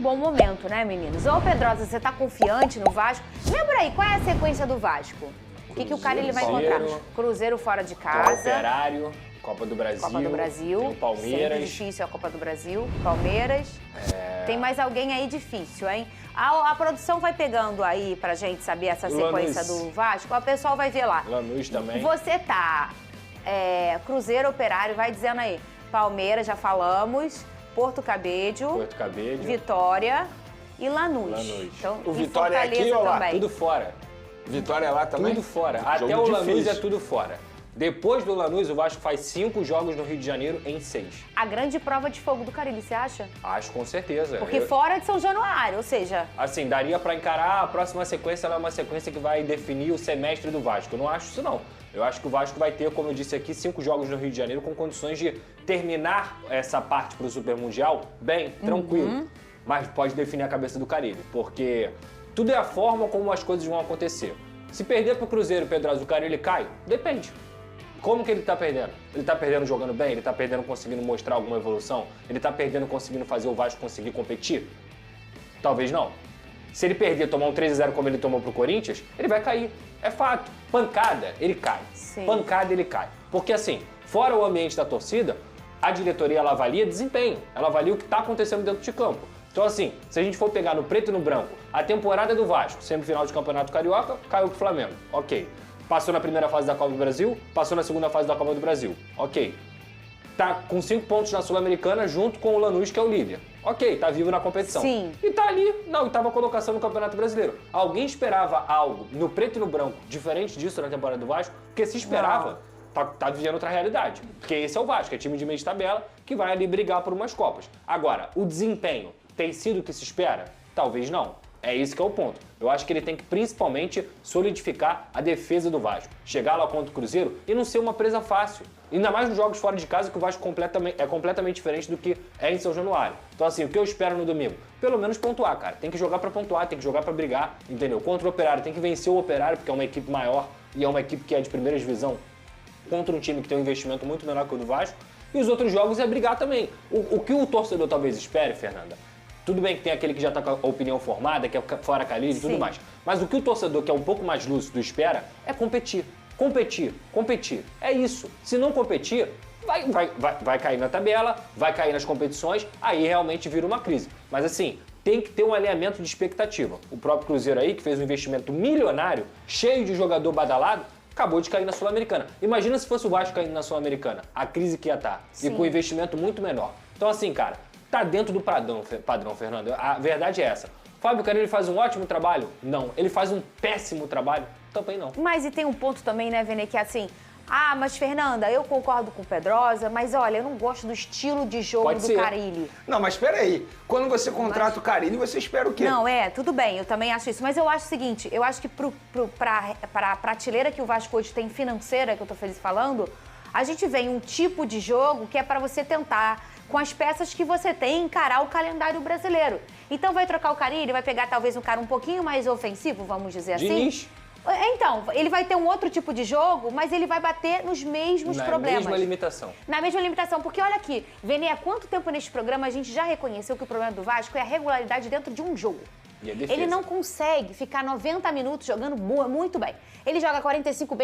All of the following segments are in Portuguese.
bom momento, né, meninos? Ô, Pedrosa, você tá confiante no Vasco? Lembra aí, qual é a sequência do Vasco? O que o cara ele vai encontrar? Cruzeiro fora de casa. Operário, Copa do Brasil. Copa do Brasil. Tem o Palmeiras. Sempre difícil a Copa do Brasil. Palmeiras. Tem mais alguém aí difícil, hein? A produção vai pegando aí pra gente saber essa sequência do Vasco. O pessoal vai ver lá. Lanús também. Você tá Cruzeiro, Operário, vai dizendo aí. Palmeiras, já falamos. Porto Cabedelo. Vitória e Lanús. Então, o Vitória é aqui ou lá? Tudo fora. Vitória é lá também? Tudo fora. Até o Lanús é tudo fora. Depois do Lanús, o Vasco faz 5 jogos no Rio de Janeiro em 6. A grande prova de fogo do Carille, você acha? Acho, com certeza. Porque fora de São Januário, ou seja... Assim, daria pra encarar a próxima sequência, ela é uma sequência que vai definir o semestre do Vasco. Eu não acho isso, não. Eu acho que o Vasco vai ter, como eu disse aqui, 5 jogos no Rio de Janeiro com condições de terminar essa parte pro Super Mundial bem, tranquilo. Mas pode definir a cabeça do Carille, porque tudo é a forma como as coisas vão acontecer. Se perder pro Cruzeiro, Pedrosa, o Carille cai? Depende. Como que ele tá perdendo? Ele tá perdendo jogando bem? Ele tá perdendo conseguindo mostrar alguma evolução? Ele tá perdendo conseguindo fazer o Vasco conseguir competir? Talvez não. Se ele perder, tomar um 3-0 como ele tomou pro Corinthians, ele vai cair. É fato. Pancada, ele cai. Sim. Pancada, ele cai. Porque assim, fora o ambiente da torcida, a diretoria ela avalia desempenho. Ela avalia o que tá acontecendo dentro de campo. Então assim, se a gente for pegar no preto e no branco, a temporada do Vasco, semifinal de Campeonato Carioca, caiu pro Flamengo. Ok. Passou na primeira fase da Copa do Brasil, passou na segunda fase da Copa do Brasil. Ok. Tá com 5 pontos na Sul-Americana junto com o Lanús, que é o líder. Ok, tá vivo na competição. Sim. E tá ali na oitava colocação no Campeonato Brasileiro. Alguém esperava algo no preto e no branco diferente disso na temporada do Vasco? Porque se esperava, tá vivendo outra realidade. Porque esse é o Vasco, é time de meio de tabela que vai ali brigar por umas Copas. Agora, o desempenho tem sido o que se espera? Talvez não. É isso que é o ponto. Eu acho que ele tem que principalmente solidificar a defesa do Vasco. Chegar lá contra o Cruzeiro e não ser uma presa fácil. Ainda mais nos jogos fora de casa, que o Vasco é completamente diferente do que é em São Januário. Então assim, o que eu espero no domingo? Pelo menos pontuar, cara. Tem que jogar pra pontuar, tem que jogar pra brigar, entendeu? Contra o Operário, tem que vencer o Operário, porque é uma equipe maior e é uma equipe que é de primeira divisão, contra um time que tem um investimento muito menor que o do Vasco. E os outros jogos é brigar também. O que o torcedor talvez espere, Fernanda, tudo bem que tem aquele que já está com a opinião formada, que é fora Carille e tudo mais. Mas o que o torcedor, que é um pouco mais lúcido, espera é competir. Competir. É isso. Se não competir, vai cair na tabela, vai cair nas competições, aí realmente vira uma crise. Mas assim, tem que ter um alinhamento de expectativa. O próprio Cruzeiro aí, que fez um investimento milionário, cheio de jogador badalado, acabou de cair na Sul-Americana. Imagina se fosse o Vasco caindo na Sul-Americana, a crise que ia estar. E com um investimento muito menor. Então assim, cara, tá dentro do padrão, Fernando. A verdade é essa. Fábio Carille faz um ótimo trabalho? Não. Ele faz um péssimo trabalho? Também não. Mas e tem um ponto também, né, Vene, que é assim... mas Fernanda, eu concordo com o Pedrosa, mas olha, eu não gosto do estilo de jogo do Carille. Não, mas espera aí. Quando você contrata o Carille, você espera o quê? Não, tudo bem, eu também acho isso. Mas eu acho o seguinte, eu acho que pra prateleira que o Vasco hoje tem financeira, que eu tô feliz falando, a gente vem um tipo de jogo que é pra você tentar, com as peças que você tem, encarar o calendário brasileiro. Então vai trocar o Carille, vai pegar talvez um cara um pouquinho mais ofensivo, vamos dizer assim. Diniz. Então, ele vai ter um outro tipo de jogo, mas ele vai bater nos mesmos problemas. Na mesma limitação. Na mesma limitação, porque olha aqui, Vene, há quanto tempo neste programa a gente já reconheceu que o problema do Vasco é a regularidade dentro de um jogo. E a defesa. Ele não consegue ficar 90 minutos jogando muito bem. Ele joga 45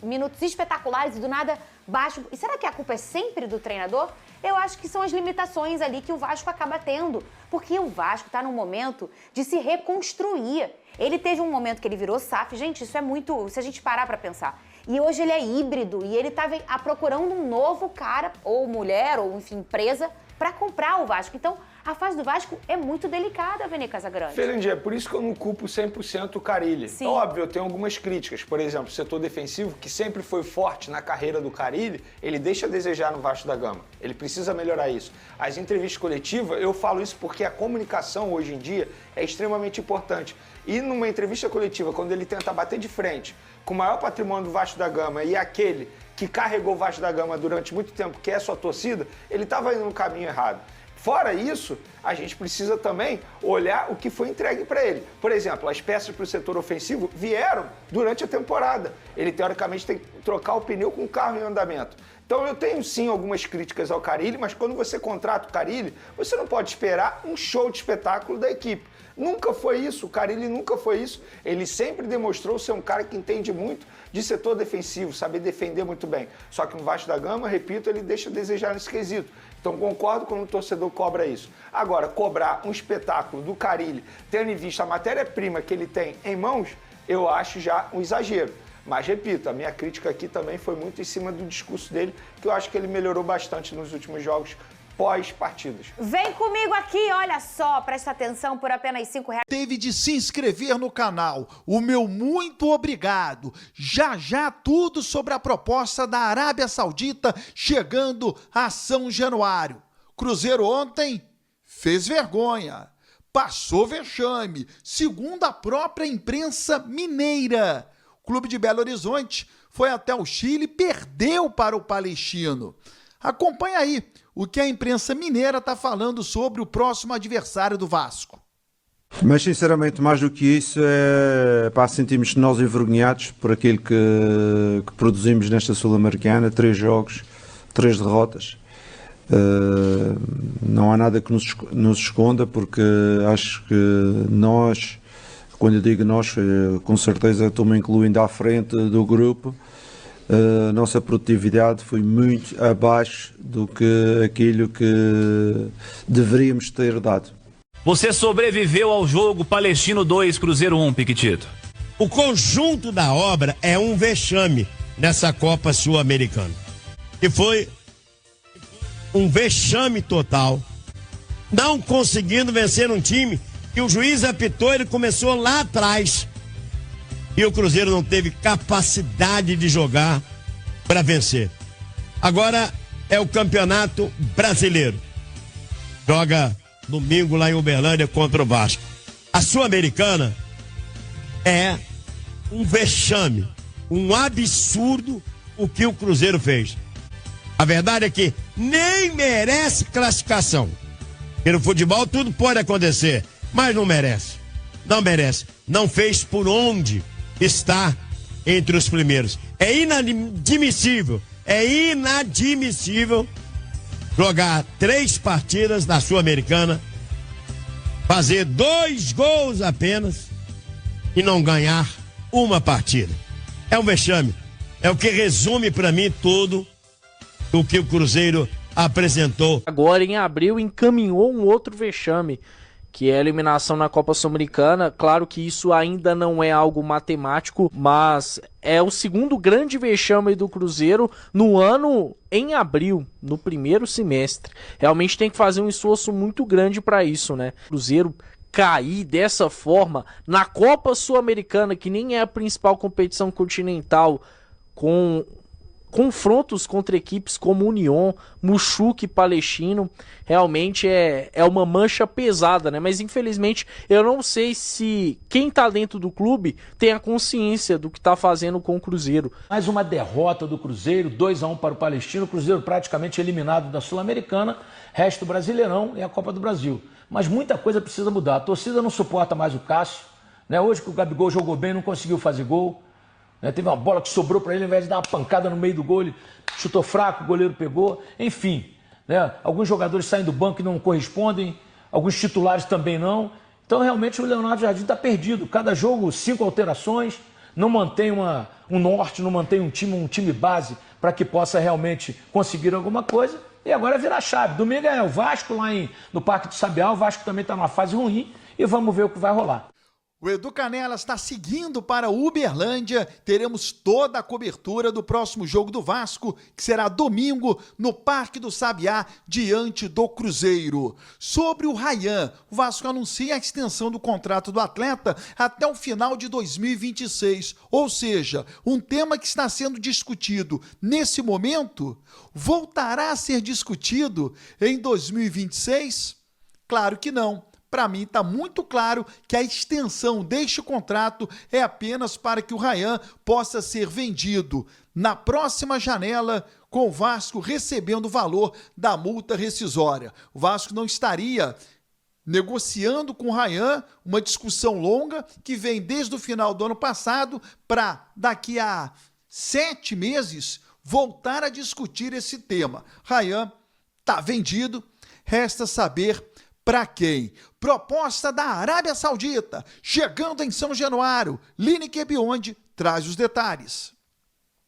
minutos espetaculares e do nada baixo. E será que a culpa é sempre do treinador? Eu acho que são as limitações ali que o Vasco acaba tendo. Porque o Vasco está num momento de se reconstruir. Ele teve um momento que ele virou SAF. Gente, isso é muito... Se a gente parar para pensar. E hoje ele é híbrido e ele tá procurando um novo cara, ou mulher, ou enfim, empresa, para comprar o Vasco. Então, a fase do Vasco é muito delicada, Vene Casagrande. Fernandinha, é por isso que eu não culpo 100% o Carille. Sim. Óbvio, eu tenho algumas críticas. Por exemplo, o setor defensivo, que sempre foi forte na carreira do Carille, ele deixa a desejar no Vasco da Gama. Ele precisa melhorar isso. As entrevistas coletivas, eu falo isso porque a comunicação hoje em dia é extremamente importante. E numa entrevista coletiva, quando ele tenta bater de frente com o maior patrimônio do Vasco da Gama e aquele que carregou o Vasco da Gama durante muito tempo, que é a sua torcida, ele estava indo no caminho errado. Fora isso, a gente precisa também olhar o que foi entregue para ele. Por exemplo, as peças para o setor ofensivo vieram durante a temporada. Ele, teoricamente, tem que trocar o pneu com o carro em andamento. Então eu tenho sim algumas críticas ao Carille, mas quando você contrata o Carille, você não pode esperar um show de espetáculo da equipe. Nunca foi isso, o Carille nunca foi isso. Ele sempre demonstrou ser um cara que entende muito de setor defensivo, saber defender muito bem. Só que no Vasco da Gama, repito, ele deixa a desejar nesse quesito. Então concordo quando o torcedor cobra isso. Agora, cobrar um espetáculo do Carille, tendo em vista a matéria-prima que ele tem em mãos, eu acho já um exagero. Mas, repito, a minha crítica aqui também foi muito em cima do discurso dele, que eu acho que ele melhorou bastante nos últimos jogos pós-partidas. Vem comigo aqui, olha só, presta atenção, por apenas R$5. Teve de se inscrever no canal. O meu muito obrigado. Já tudo sobre a proposta da Arábia Saudita chegando a São Januário. Cruzeiro ontem fez vergonha. Passou vexame, segundo a própria imprensa mineira. O Clube de Belo Horizonte foi até o Chile e perdeu para o Palestino. Acompanha aí o que a imprensa mineira está falando sobre o próximo adversário do Vasco. Mas sinceramente, mais do que isso, sentimos nós envergonhados por aquilo que produzimos nesta Sul-Americana. 3 jogos, 3 derrotas. Não há nada que nos esconda, porque acho que nós, quando eu digo nós, com certeza estou-me incluindo à frente do grupo. A nossa produtividade foi muito abaixo do que aquilo que deveríamos ter dado. Você sobreviveu ao jogo Palestino 2, Cruzeiro 1, Piquitito. O conjunto da obra é um vexame nessa Copa Sul-Americana. E foi um vexame total. Não conseguindo vencer um time que o juiz apitou, ele começou lá atrás. E o Cruzeiro não teve capacidade de jogar para vencer. Agora é o Campeonato Brasileiro. Joga domingo lá em Uberlândia contra o Vasco. A Sul-Americana é um vexame, um absurdo o que o Cruzeiro fez. A verdade é que nem merece classificação. E no futebol tudo pode acontecer, mas não merece. Não merece. Não fez por onde está entre os primeiros. É inadmissível jogar 3 partidas na Sul-Americana, fazer 2 gols apenas e não ganhar uma partida. É um vexame. É o que resume para mim tudo o que o Cruzeiro apresentou. Agora, em abril, encaminhou um outro vexame, que é a eliminação na Copa Sul-Americana. Claro que isso ainda não é algo matemático, mas é o segundo grande vexame do Cruzeiro no ano, em abril, no primeiro semestre. Realmente tem que fazer um esforço muito grande para isso, né? O Cruzeiro cair dessa forma na Copa Sul-Americana, que nem é a principal competição continental, com confrontos contra equipes como União, Muxuque e Palestino, realmente é uma mancha pesada, né? Mas infelizmente eu não sei se quem tá dentro do clube tem a consciência do que tá fazendo com o Cruzeiro. Mais uma derrota do Cruzeiro, 2-1 para o Palestino, o Cruzeiro praticamente eliminado da Sul-Americana, resto do Brasileirão e a Copa do Brasil. Mas muita coisa precisa mudar, a torcida não suporta mais o Cássio, né? Hoje que o Gabigol jogou bem, não conseguiu fazer gol. Teve uma bola que sobrou para ele, ao invés de dar uma pancada no meio do gol, ele chutou fraco, o goleiro pegou. Enfim, né? Alguns jogadores saem do banco e não correspondem, alguns titulares também não. Então, realmente, o Leonardo Jardim está perdido. Cada jogo, 5 alterações, não mantém um norte, não mantém um time base para que possa realmente conseguir alguma coisa. E agora vira a chave. Domingo é o Vasco lá no Parque do Sabiá. O Vasco também está numa fase ruim e vamos ver o que vai rolar. O Edu Canela está seguindo para Uberlândia. Teremos toda a cobertura do próximo jogo do Vasco, que será domingo no Parque do Sabiá, diante do Cruzeiro. Sobre o Ryan, o Vasco anuncia a extensão do contrato do atleta até o final de 2026. Ou seja, um tema que está sendo discutido nesse momento voltará a ser discutido em 2026? Claro que não. Para mim está muito claro que a extensão deste contrato é apenas para que o Ryan possa ser vendido na próxima janela, com o Vasco recebendo o valor da multa rescisória. O Vasco não estaria negociando com o Ryan, uma discussão longa que vem desde o final do ano passado para daqui a 7 meses voltar a discutir esse tema. Ryan tá vendido, resta saber para quem. Proposta da Arábia Saudita, chegando em São Januário. Lineker Beyond traz os detalhes.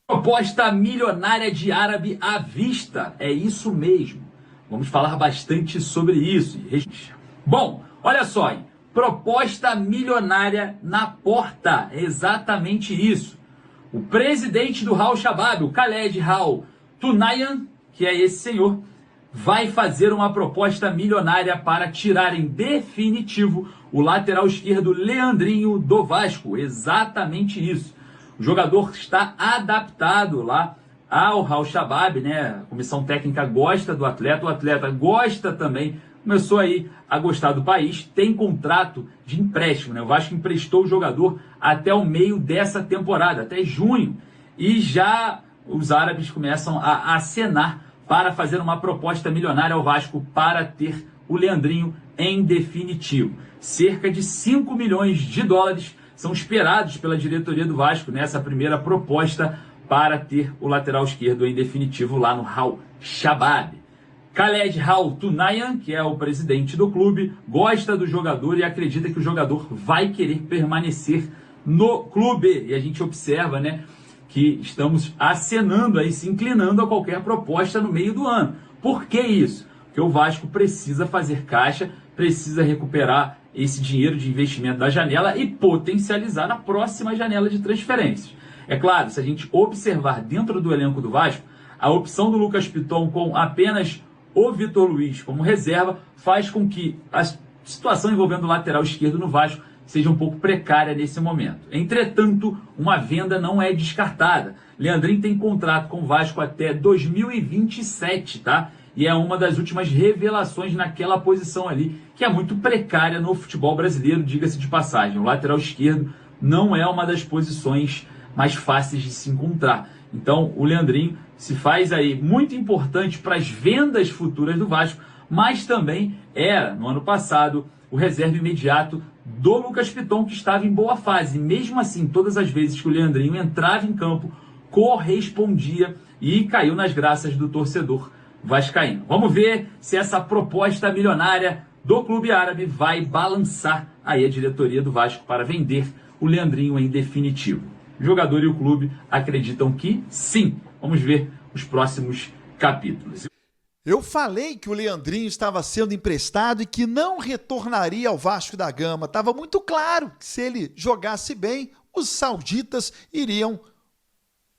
Proposta milionária de árabe à vista, é isso mesmo. Vamos falar bastante sobre isso. Bom, olha só, hein? Proposta milionária na porta, é exatamente isso. O presidente do Al Shabab, o Khaled Al Tunayan, que é esse senhor, vai fazer uma proposta milionária para tirar em definitivo o lateral esquerdo Leandrinho do Vasco. Exatamente isso. O jogador está adaptado lá ao Al Shabab, né? A comissão técnica gosta do atleta, o atleta gosta também, começou aí a gostar do país, tem contrato de empréstimo, né? O Vasco emprestou o jogador até o meio dessa temporada, até junho, e já os árabes começam a acenar para fazer uma proposta milionária ao Vasco para ter o Leandrinho em definitivo. Cerca de 5 milhões de dólares são esperados pela diretoria do Vasco nessa primeira proposta para ter o lateral esquerdo em definitivo lá no Al Shabab. Khaled Al Tunayan, que é o presidente do clube, gosta do jogador e acredita que o jogador vai querer permanecer no clube. E a gente observa, né, que estamos acenando aí, se inclinando a qualquer proposta no meio do ano. Por que isso? Porque o Vasco precisa fazer caixa, precisa recuperar esse dinheiro de investimento da janela e potencializar na próxima janela de transferências. É claro, se a gente observar dentro do elenco do Vasco, a opção do Lucas Piton com apenas o Vitor Luiz como reserva faz com que a situação envolvendo o lateral esquerdo no Vasco seja um pouco precária nesse momento. Entretanto, uma venda não é descartada. Leandrinho tem contrato com o Vasco até 2027, tá? E é uma das últimas revelações naquela posição ali, que é muito precária no futebol brasileiro, diga-se de passagem. O lateral esquerdo não é uma das posições mais fáceis de se encontrar. Então, o Leandrinho se faz aí muito importante para as vendas futuras do Vasco, mas também era, no ano passado, o reserva imediato do Lucas Piton, que estava em boa fase. Mesmo assim, todas as vezes que o Leandrinho entrava em campo, correspondia e caiu nas graças do torcedor vascaíno. Vamos ver se essa proposta milionária do clube árabe vai balançar aí a diretoria do Vasco para vender o Leandrinho em definitivo. O jogador e o clube acreditam que sim. Vamos ver os próximos capítulos. Eu falei que o Leandrinho estava sendo emprestado e que não retornaria ao Vasco da Gama. Estava muito claro que se ele jogasse bem, os sauditas iriam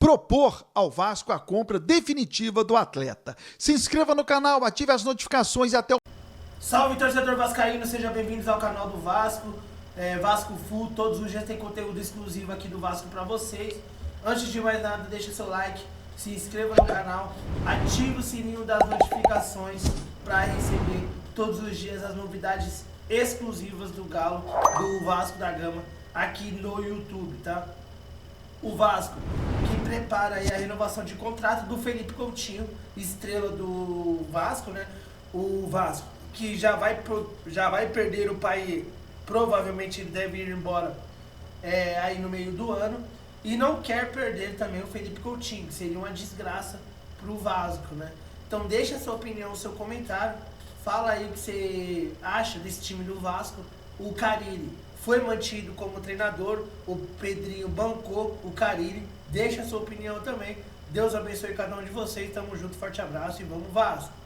propor ao Vasco a compra definitiva do atleta. Se inscreva no canal, ative as notificações e até o... Salve, torcedor vascaíno, sejam bem-vindos ao canal do Vasco, Vasco Full. Todos os dias tem conteúdo exclusivo aqui do Vasco para vocês. Antes de mais nada, deixa seu like, se inscreva no canal, ative o sininho das notificações para receber todos os dias as novidades exclusivas do Galo, do Vasco da Gama, aqui no YouTube, tá? O Vasco, que prepara aí a renovação de contrato do Felipe Coutinho, estrela do Vasco, né? O Vasco, que já vai perder o pai, provavelmente ele deve ir embora aí no meio do ano. E não quer perder também o Felipe Coutinho, que seria uma desgraça pro Vasco, né? Então deixa a sua opinião, o seu comentário. Fala aí o que você acha desse time do Vasco. O Carille foi mantido como treinador, o Pedrinho bancou o Carille. Deixa a sua opinião também. Deus abençoe cada um de vocês. Tamo junto, forte abraço e vamos Vasco!